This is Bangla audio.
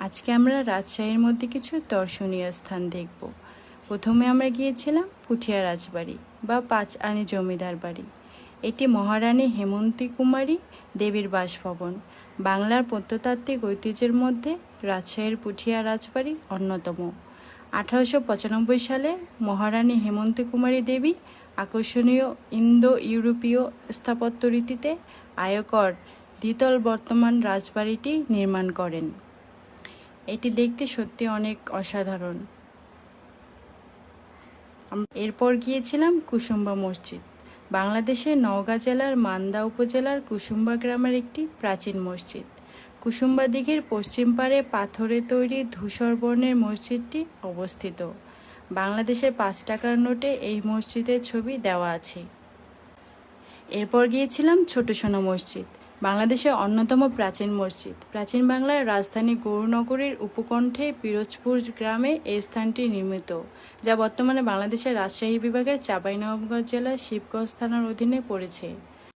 আজকে আমরা রাজশাহীর মধ্যে কিছু দর্শনীয় স্থান দেখব। প্রথমে আমরা গিয়েছিলাম পুঠিয়া রাজবাড়ি বা পাঁচ আনি জমিদার বাড়ি। এটি মহারানী হেমন্তী কুমারী দেবীর বাসভবন। বাংলার প্রত্নতাত্ত্বিক ঐতিহ্যের মধ্যে রাজশাহীর পুঠিয়া রাজবাড়ি অন্যতম। 1895 সালে মহারানী হেমন্তী কুমারী দেবী আকর্ষণীয় ইন্দো ইউরোপীয় স্থাপত্য রীতিতে আয়কর দ্বিতল বর্তমান রাজবাড়িটি নির্মাণ করেন। এটি দেখতে সত্যি অনেক অসাধারণ। এরপর গিয়েছিলাম কুসুম্বা মসজিদ। বাংলাদেশের নওগাঁ জেলার মান্দা উপজেলার কুসুম্বা গ্রামের একটি প্রাচীন মসজিদ। কুসুম্বা দিঘির পশ্চিম পাড়ে পাথরে তৈরি ধূসর বর্ণের মসজিদটি অবস্থিত। বাংলাদেশের 5 টাকার নোটে এই মসজিদের ছবি দেওয়া আছে। এরপর গিয়েছিলাম ছোট সোনা মসজিদ, বাংলাদেশের অন্যতম প্রাচীন মসজিদ। প্রাচীন বাংলার রাজধানী গৌরনগরীর উপকণ্ঠে পিরোজপুর গ্রামে এই স্থানটি নির্মিত, যা বর্তমানে বাংলাদেশের রাজশাহী বিভাগের চাঁপাইনবাবগঞ্জ জেলার শিবগঞ্জ থানার অধীনে পড়েছে।